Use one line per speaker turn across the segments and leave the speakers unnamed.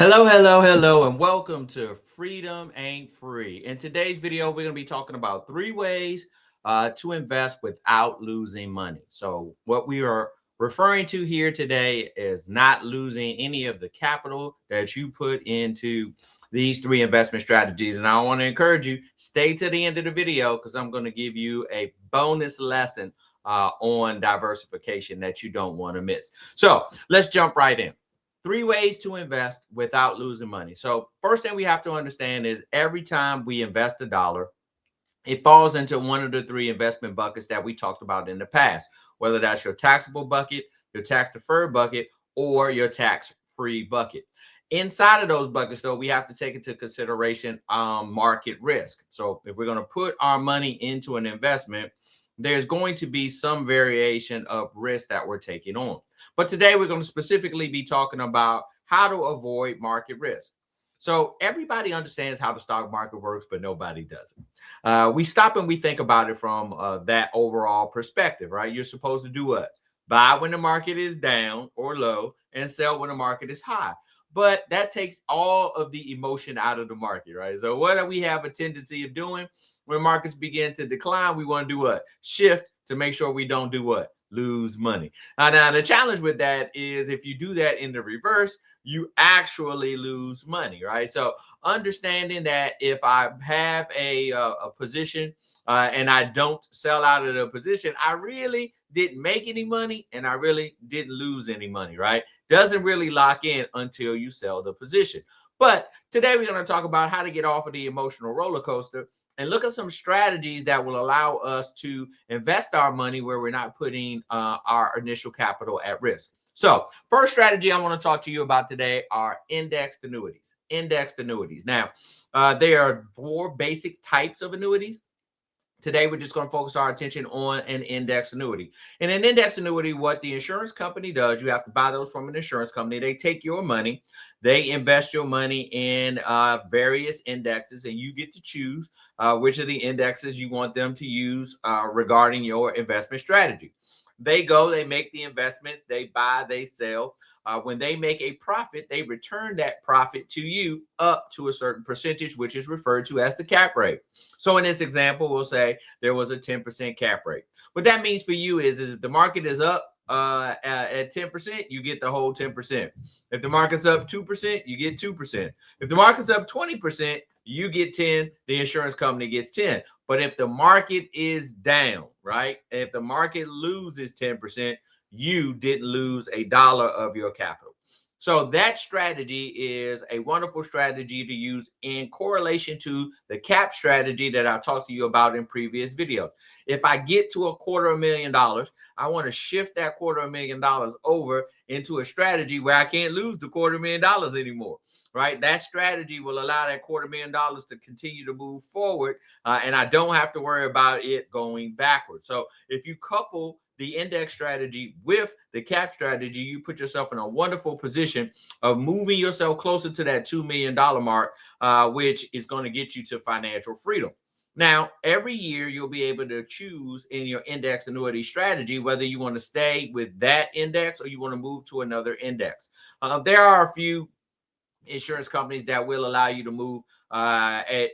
Hello, hello, hello, and welcome to Freedom Ain't Free. In today's video, we're going to be talking about three ways to invest without losing money. So, what we are referring to here today is not losing any of the capital that you put into these three investment strategies. And I want to encourage you, stay to the end of the video because I'm going to give you a bonus lesson on diversification that you don't want to miss. So, let's jump right in. Three ways to invest without losing money. So, first thing we have to understand is every time we invest a dollar, it falls into one of the three investment buckets that we talked about in the past, whether that's your taxable bucket, your tax deferred bucket, or your tax free bucket. Inside of those buckets, though, we have to take into consideration market risk. So, if we're going to put our money into an investment, there's going to be some variation of risk that we're taking on. But today we're going to specifically be talking about how to avoid market risk. So everybody understands how the stock market works, but nobody doesn't. We stop and we think about it from that overall perspective, right? You're supposed to do what? Buy when the market is down or low and sell when the market is high. But that takes all of the emotion out of the market, right? So what do we have a tendency of doing when markets begin to decline? We want to do what? Shift to make sure we don't do what? Lose money. Now, the challenge with that is if you do that in the reverse, you actually lose money, right? So understanding that if I have a position and I don't sell out of the position, I really didn't make any money and I really didn't lose any money, right? Doesn't really lock in until you sell the position. But today we're going to talk about how to get off of the emotional roller coaster and look at some strategies that will allow us to invest our money where we're not putting our initial capital at risk. So, first strategy I want to talk to you about today are indexed annuities. Indexed annuities. Now, there are four basic types of annuities. Today, we're just going to focus our attention on an index annuity. In an index annuity, what the insurance company does, you have to buy those from an insurance company. They take your money, they invest your money in various indexes, and you get to choose which of the indexes you want them to use regarding your investment strategy. They go, they make the investments, they buy, they sell. When they make a profit, they return that profit to you up to a certain percentage, which is referred to as the cap rate. So in this example, we'll say there was a 10% cap rate. What that means for you is if the market is up at 10%, you get the whole 10%. If the market's up 2%, you get 2%. If the market's up 20%, you get 10, the insurance company gets 10. But if the market is down, right? If the market loses 10%, you didn't lose a dollar of your capital. So that strategy is a wonderful strategy to use in correlation to the cap strategy that I talked to you about in previous videos. If I get to $250,000, I want to shift that $250,000 over into a strategy where I can't lose the $250,000 anymore. Right, that strategy will allow that $250,000 to continue to move forward, and I don't have to worry about it going backwards. So, if you couple the index strategy with the cap strategy, you put yourself in a wonderful position of moving yourself closer to that $2 million mark, which is going to get you to financial freedom. Now, every year you'll be able to choose in your index annuity strategy whether you want to stay with that index or you want to move to another index. There are a few insurance companies that will allow you to move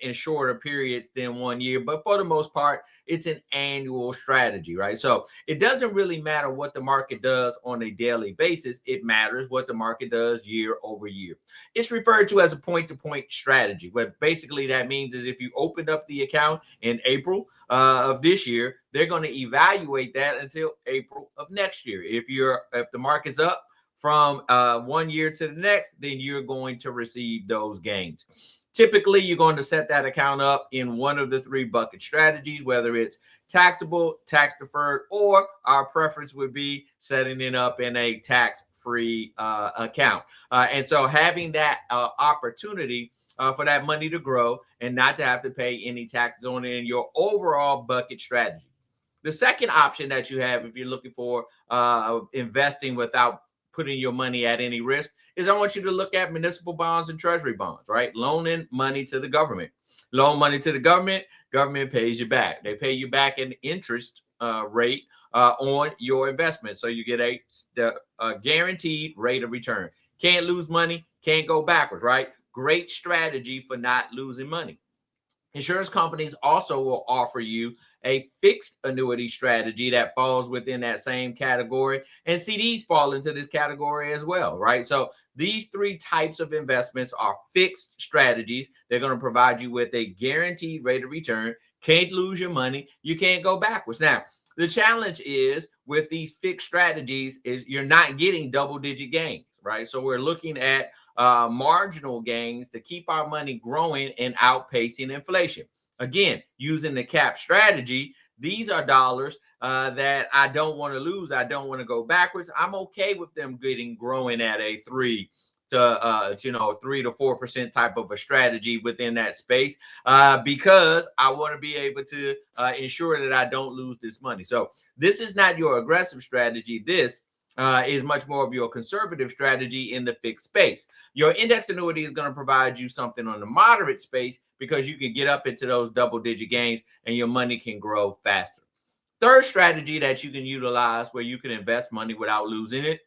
in shorter periods than 1 year. But for the most part, it's an annual strategy, right? So it doesn't really matter what the market does on a daily basis. It matters what the market does year over year. It's referred to as a point-to-point strategy. What basically that means is if you opened up the account in April of this year, they're going to evaluate that until April of next year. If the market's up from 1 year to the next, then you're going to receive those gains. Typically, you're going to set that account up in one of the three bucket strategies, whether it's taxable, tax deferred, or our preference would be setting it up in a tax-free account. And so having that opportunity for that money to grow and not to have to pay any taxes on it in your overall bucket strategy. The second option that you have if you're looking for investing without putting your money at any risk is I want you to look at municipal bonds and treasury bonds, right? Loaning money to the government. Loan money to the government, government pays you back. They pay you back an interest rate on your investment. So you get a guaranteed rate of return. Can't lose money, Can't go backwards, right? Great strategy for not losing money. Insurance companies also will offer you a fixed annuity strategy that falls within that same category, and CDs fall into this category as well, right? So these three types of investments are fixed strategies. They're going to provide you with a guaranteed rate of return. Can't lose your money. You can't go backwards. Now, the challenge is with these fixed strategies is you're not getting double digit gains, right? So we're looking at marginal gains to keep our money growing and outpacing inflation. Again, using the cap strategy, these are dollars that I don't want to lose. I don't want to go backwards. I'm okay with them growing at a 3 to 4% type of a strategy within that space, because I want to be able to ensure that I don't lose this money. So this is not your aggressive strategy. This is much more of your conservative strategy in the fixed space. Your index annuity is going to provide you something on the moderate space because you can get up into those double digit gains and your money can grow faster. Third strategy that you can utilize where you can invest money without losing it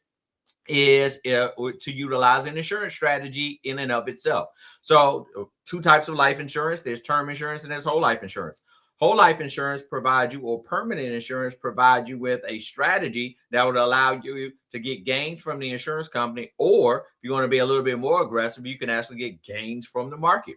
is to utilize an insurance strategy in and of itself. So two types of life insurance: there's term insurance and there's whole life insurance. Whole life insurance provides you, or permanent insurance provides you with a strategy that would allow you to get gains from the insurance company, or if you want to be a little bit more aggressive, you can actually get gains from the market.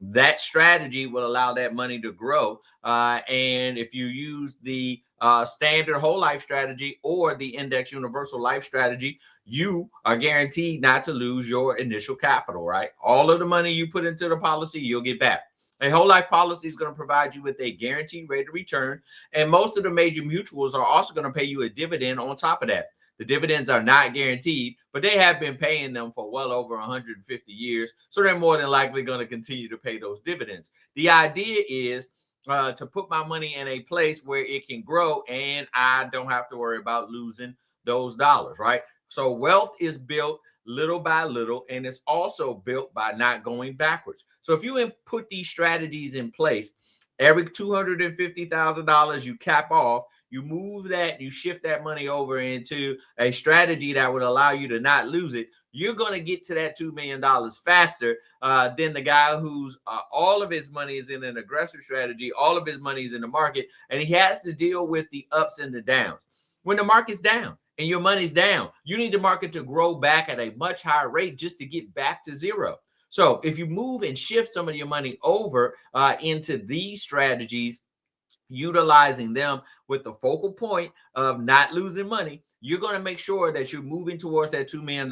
That strategy will allow that money to grow. And if you use the standard whole life strategy or the index universal life strategy, you are guaranteed not to lose your initial capital, right? All of the money you put into the policy, you'll get back. A whole life policy is going to provide you with a guaranteed rate of return. And most of the major mutuals are also going to pay you a dividend on top of that. The dividends are not guaranteed, but they have been paying them for well over 150 years. So they're more than likely going to continue to pay those dividends. The idea is to put my money in a place where it can grow and I don't have to worry about losing those dollars, right? So wealth is built little by little, and it's also built by not going backwards. So if you put these strategies in place, every $250,000 you cap off, you move that, you shift that money over into a strategy that would allow you to not lose it, you're going to get to that $2 million faster than the guy who's all of his money is in an aggressive strategy, all of his money is in the market, and he has to deal with the ups and the downs. When the market's down and your money's down, you need the market to grow back at a much higher rate just to get back to zero. So if you move and shift some of your money over into these strategies, utilizing them with the focal point of not losing money, you're going to make sure that you're moving towards that $2 million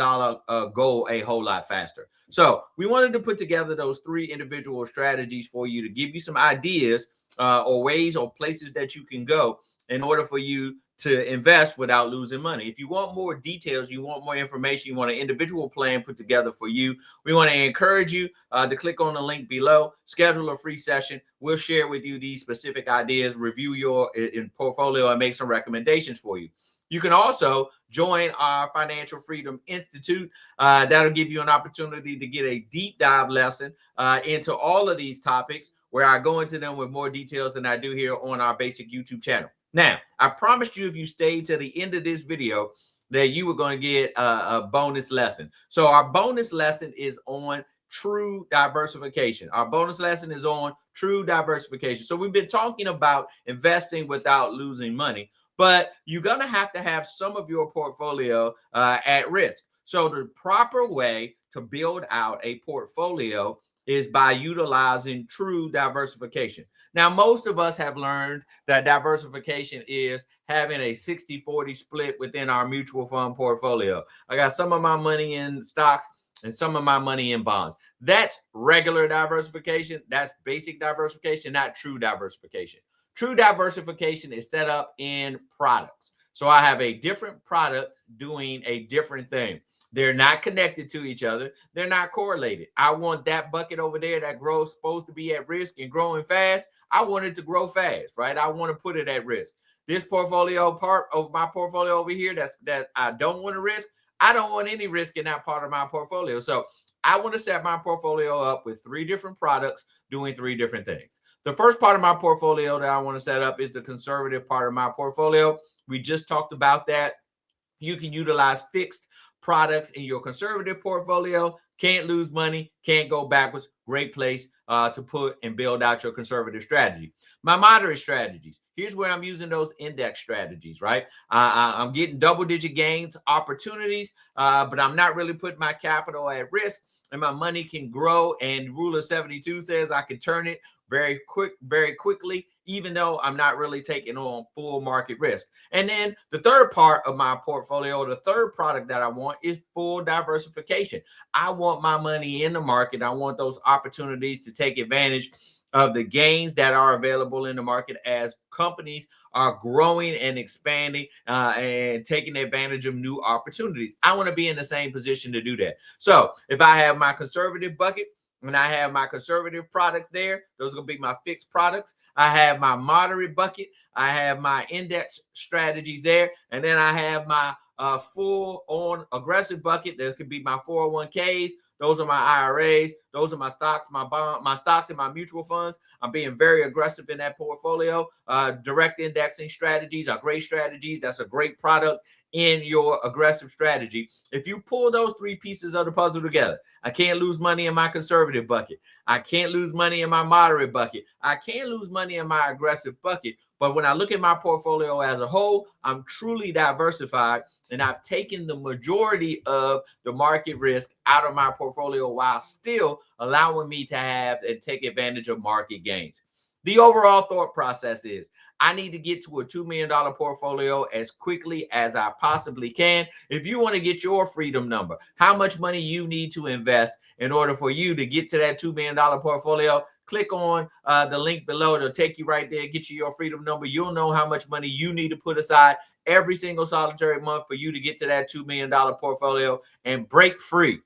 goal a whole lot faster. So we wanted to put together those three individual strategies for you to give you some ideas or ways or places that you can go in order for you to invest without losing money. If you want more details, you want more information, you want an individual plan put together for you, we want to encourage you to click on the link below, schedule a free session. We'll share with you these specific ideas, review your portfolio, and make some recommendations for you. You can also join our Financial Freedom Institute. That'll give you an opportunity to get a deep dive lesson into all of these topics, where I go into them with more details than I do here on our basic YouTube channel. Now, I promised you if you stayed to the end of this video that you were going to get a bonus lesson. So our bonus lesson is on true diversification. Our bonus lesson is on true diversification. So we've been talking about investing without losing money, but you're going to have some of your portfolio at risk. So the proper way to build out a portfolio is by utilizing true diversification. Now, most of us have learned that diversification is having a 60-40 split within our mutual fund portfolio. I got some of my money in stocks and some of my money in bonds. That's regular diversification. That's basic diversification, not true diversification. True diversification is set up in products. So I have a different product doing a different thing. They're not connected to each other. They're not correlated. I want that bucket over there that grows supposed to be at risk and growing fast. I want it to grow fast, right? I want to put it at risk. This portfolio part of my portfolio over here that I don't want to risk, I don't want any risk in that part of my portfolio. So I want to set my portfolio up with three different products doing three different things. The first part of my portfolio that I want to set up is the conservative part of my portfolio. We just talked about that. You can utilize fixed products in your conservative portfolio. Can't lose money, can't go backwards. Great place to put and build out your conservative strategy. My moderate strategies. Here's where I'm using those index strategies, right? I'm getting double-digit gains, opportunities, but I'm not really putting my capital at risk, and my money can grow. And Rule of 72 says I can turn it very quickly, even though I'm not really taking on full market risk. And then the third part of my portfolio, the third product that I want, is full diversification. I want my money in the market. I want those opportunities to take advantage of the gains that are available in the market as companies are growing and expanding and taking advantage of new opportunities. I want to be in the same position to do that. So if I have my conservative bucket, and I have my conservative products there, those are going to be my fixed products. I have my moderate bucket. I have my index strategies there. And then I have my full on aggressive bucket. There could be my 401ks. Those are my IRAs. Those are my stocks, my stocks and my mutual funds. I'm being very aggressive in that portfolio. Direct indexing strategies are great strategies. That's a great product in your aggressive strategy. If you pull those three pieces of the puzzle together, I can't lose money in my conservative bucket. I can't lose money in my moderate bucket. I can't lose money in my aggressive bucket. But when I look at my portfolio as a whole, I'm truly diversified, and I've taken the majority of the market risk out of my portfolio while still allowing me to have and take advantage of market gains. The overall thought process is I need to get to a $2 million portfolio as quickly as I possibly can. If you want to get your freedom number, how much money you need to invest in order for you to get to that $2 million portfolio, click on the link below. It'll take you right there, get you your freedom number. You'll know how much money you need to put aside every single solitary month for you to get to that $2 million portfolio and break free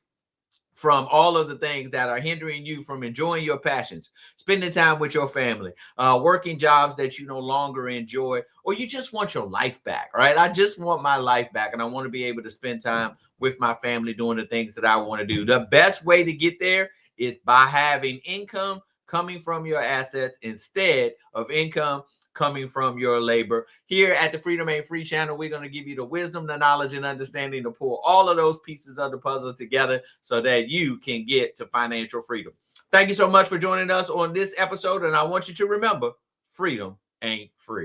from all of the things that are hindering you from enjoying your passions, spending time with your family, working jobs that you no longer enjoy, or you just want your life back, right? I just want my life back, and I want to be able to spend time with my family doing the things that I want to do. The best way to get there is by having income coming from your assets instead of income coming from your labor. Here at the Freedom Ain't Free channel, we're going to give you the wisdom, the knowledge, and understanding to pull all of those pieces of the puzzle together so that you can get to financial freedom. Thank you so much for joining us on this episode, and I want you to remember, freedom ain't free.